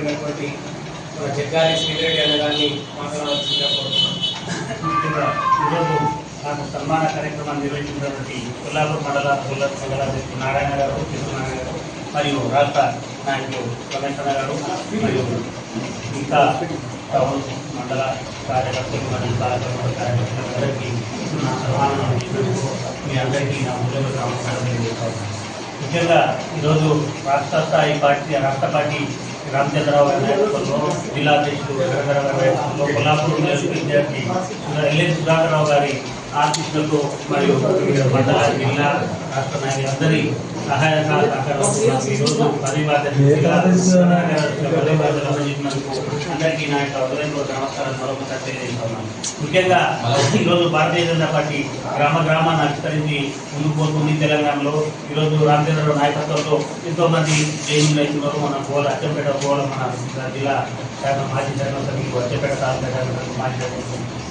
అయినటువంటి మన జగ్గాలి శ్రీరెడ్డి అనే దాన్ని మాట్లాడవలసిందిగా కోరుతున్నాం. ఈరోజు నాకు సన్మాన కార్యక్రమాన్ని నిర్వహించినటువంటి కొల్లాపూర్ మండలాధ్యక్షుడు నారాయణ గారు, కృష్ణనారాయణ గారు మరియు రాష్ట్ర నాయకులు రమేష్ గారు మరియు ఇంకా టౌన్ మండల కార్యకర్తలు మరియు కార్యకర్తలందరికీ నా సన్మానం చేసినందుకు మీ అందరికీ నా హృదయపూర్వక నమస్కారం తెలియజేస్తాను. ముఖ్యంగా ఈరోజు రాష్ట్ర పార్టీ రామచంద్రరావు గారి నేతృత్వంలో జిల్లా అధ్యక్షుడు వెంకటరావు గారి నేతృత్వంలో కొల్లాపూర్ విద్యార్థి ఎల్ఎన్ సుధాకర్రావు గారి ఆర్టిస్టులకు మరియు మండల జిల్లా రాష్ట్ర నాయకులందరి సహాయ సహకారం ఈరోజు అందరికీ నా యొక్క హృదయపూర్వక నమస్కారం మరొకసారి తెలియజేస్తున్నాను. ముఖ్యంగా ఈరోజు భారతీయ జనతా పార్టీ గ్రామాన్ని విస్తరించి ముందుకు పోతుంది. తెలంగాణలో ఈరోజు రామచంద్రరావు నాయకత్వంలో ఎంతోమంది జైలు రైతున్నారు. మన గోల అచ్చంపేట గోల మన జిల్లా శాఖ మాజీ శాఖ సభ్యులు అచ్చంపేట తాలూకా శాఖ మాజీ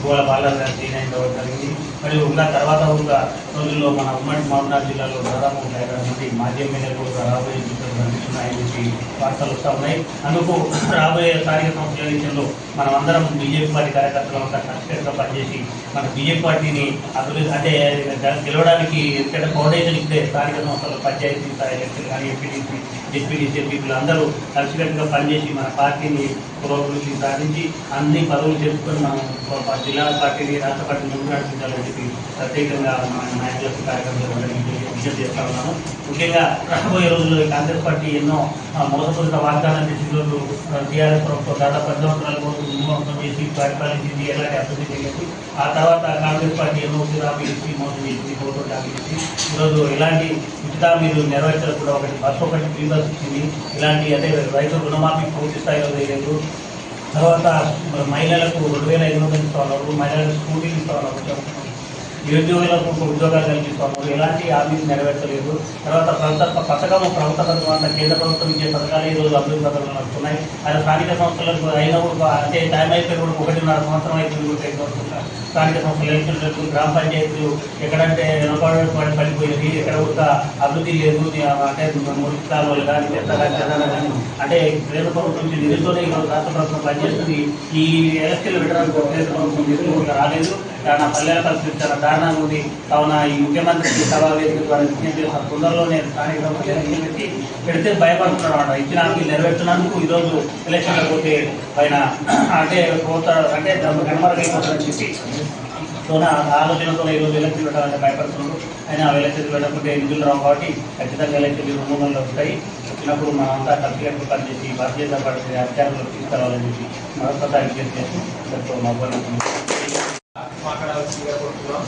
గోల బాలరాజు గారు జైన్ అయిన జరిగింది. మరియు ఇంకా తర్వాత ఇంకా రోజుల్లో మన ఉమ్మడి మహబూబ్నగర్ జిల్లాలో దాదాపు 50 మంది మాజీ ఎమ్మెల్యేలు కూడా రాబోయే కనిపిస్తున్నాయని చెప్పి వార్తలు వస్తూ ఉన్నాయి. అందుకు రాబోయే స్థానిక సంస్థల ఎన్నికల్లో మనం అందరం బీజేపీ పార్టీ కార్యకర్తలు అంతా కష్టంగా పనిచేసి మన బీజేపీ పార్టీని అభివృద్ధి అంటే గెలవడానికి ఎందుకంటే ఫౌండేషన్ ఇస్తే స్థానిక సంస్థలు పంచాయతీ స్థాయి ఎలక్షన్ కానీ ఎంపీటీసీ డిప్యూటీసీ ఎంపీలు అందరూ కలిసికట్టుగా పనిచేసి మన పార్టీని పురోగతికి సాధించి అన్ని పదవులు చేసుకొని మనం జిల్లా పార్టీని రాష్ట్ర పార్టీని ముందు నడిపించాలని చెప్పి ప్రత్యేకంగా మన నాయకులకు కార్యకర్తలు విజ్ఞప్తి చేస్తా ఉన్నాను. ముఖ్యంగా రాబోయే రోజుల్లో కాంగ్రెస్ పార్టీ ఎన్నో మోసపూరిత వాగ్దానాలు చేసి ఈరోజు టీఆర్ఎస్ ప్రభుత్వం దాదాపు 10 సంవత్సరాల కోసం మోసం చేసి పరిపాలించింది, ఎలాంటి అభివృద్ధి చేయలేదు. ఆ తర్వాత కాంగ్రెస్ పార్టీ ఎన్నో హామీ ఇచ్చి మోసం చేసి ఓటు హామీ ఇచ్చి ఈరోజు ఎలాంటి ఉచిత మీరు నెరవేర్చడం కూడా బస్సు ఒకటి ఫ్రీ బస్ ఇచ్చింది. ఇలాంటి అంటే రైతు రుణమాఫీ పూర్తి స్థాయిలో చేయలేదు. తర్వాత మహిళలకు 2500 ఇస్తా ఉన్నారు, మహిళలకు స్కూటీలు ఇస్తా ఉన్నారు, నిరుద్యోగులకు ఉద్యోగాలు కల్పిస్తాము. ఎలాంటి హామీలు నెరవేర్చలేదు. తర్వాత ప్రభుత్వ పథకం కేంద్ర ప్రభుత్వం ఇచ్చే పథకాలు ఈరోజు అభివృద్ధి పథకాలు నడుస్తున్నాయి. అది స్థానిక సంస్థలకు అయినప్పుడు అంటే టైం అయిపోయి కూడా 1.5 సంవత్సరం అయిపోయింది. స్థానిక సంస్థలు ఎలక్షన్లకు గ్రామ పంచాయతీలు ఎక్కడంటే వెనుకబడి పడిపోయింది, ఎక్కడ కూడా అభివృద్ధి లేదు. అంటే మున్సిపాలు కానీ కానీ అంటే కేంద్ర ప్రభుత్వం నుంచి నిధులతోనే ఈరోజు రాష్ట్ర ప్రభుత్వం పనిచేస్తుంది. ఈ ఎలక్షన్లు పెట్టడానికి కేంద్ర ప్రభుత్వం నిధులు రాలేదు. నా పల్లెల పరిస్థితి చాలా దారుణంగా ఉంది. కావున ఈ ముఖ్యమంత్రి సభా వేదిక ద్వారా విజ్ఞప్తి చేసిన తొందరలోనే స్థానిక సంస్థలు పెడితే భయపడుతున్నాడు అన్నమాట. ఇచ్చిన హామీలు నెరవేర్చినందుకు ఈరోజు ఎలక్షన్లో పోతే పైన అంటే అంటే కనుమరుగైపోతుందని చెప్పి ఆలోచనతో ఈరోజు ఎలక్షన్ పెట్టాలంటే భయపడుతున్నాడు. అయినా ఎలక్షన్ పెట్టకుంటే నిధులు రావు కాబట్టి ఖచ్చితంగా ఎలక్షన్ 3 నెలలు వస్తాయి. వచ్చినప్పుడు మనమంతా కలిసికట్టు పనిచేసి భారతీయ జనతా పార్టీ అధికారంలో తీసుకురావాలని చెప్పి మరొకసారి విజ్ఞప్తి చేసి మాట్లాడవలసిందిగా కోరుతున్నాం.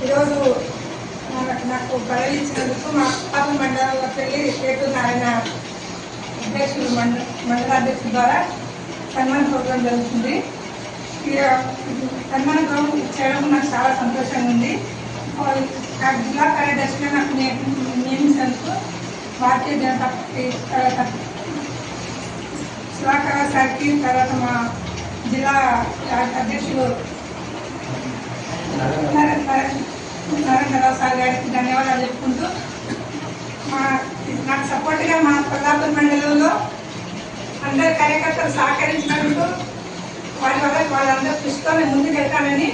ఈరోజు నాకు పదవి ఇచ్చినందుకు మా పాప మండలంలో వెళ్ళి పేరు నారాయణ అధ్యక్షుడు మండలాధ్యక్షుడు ద్వారా సన్మాన ప్రోగ్రాం జరుగుతుంది. సన్మాన ప్రోగ్రాం చేయడం నాకు చాలా సంతోషంగా ఉంది. నాకు జిల్లా కార్యదర్శిగా నాకు నియమించినందుకు భారతీయ జనతా పార్టీ సుధాకర్ సార్కి, తర్వాత మా జిల్లా అధ్యక్షుడు నారాయణరావు సార్ గారికి ధన్యవాదాలు చెప్పుకుంటూ నాకు సపోర్ట్గా మా కొల్లాపూర్ మండలంలో అందరు కార్యకర్తలు సహకరించినందుకు వాళ్ళందరూ కృషితో ముందుకు వెళ్తానని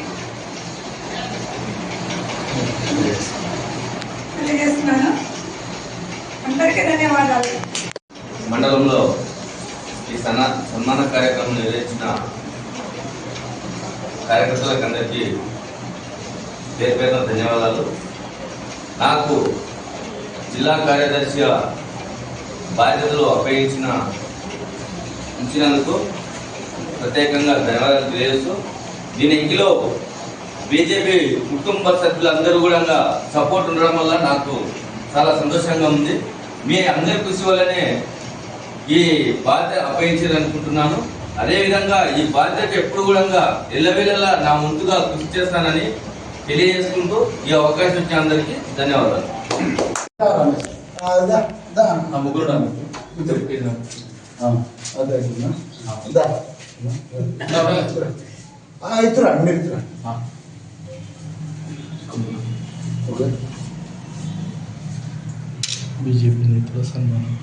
తెలియజేస్తున్నాను. అందరికీ ధన్యవాదాలు. మండలంలో ఈ సన్మాన కార్యక్రమం నిర్వహించిన కార్యకర్తలకు అందరికీ పేరు పేరున ధన్యవాదాలు. నాకు జిల్లా కార్యదర్శిగా బాధ్యతలు ఉంచినందుకు ప్రత్యేకంగా ధన్యవాదాలు తెలియజేస్తూ దీనిలో బీజేపీ కుటుంబ సభ్యులందరూ కూడా సపోర్ట్ ఉండడం వల్ల నాకు చాలా సంతోషంగా ఉంది. మీ అందరి కృషి వల్లనే ఈ బాధ్యత అప్పగించాలనుకుంటున్నాను. అదేవిధంగా ఈ బాధ్యత ఎప్పుడు కూడా ఎల్లవేళలా నా వంతుగా కృషి చేస్తానని తెలియజేసుకుంటూ ఈ అవకాశం ఇచ్చిన అందరికీ ధన్యవాదాలు. బీజేపీ నేతల సన్మానం.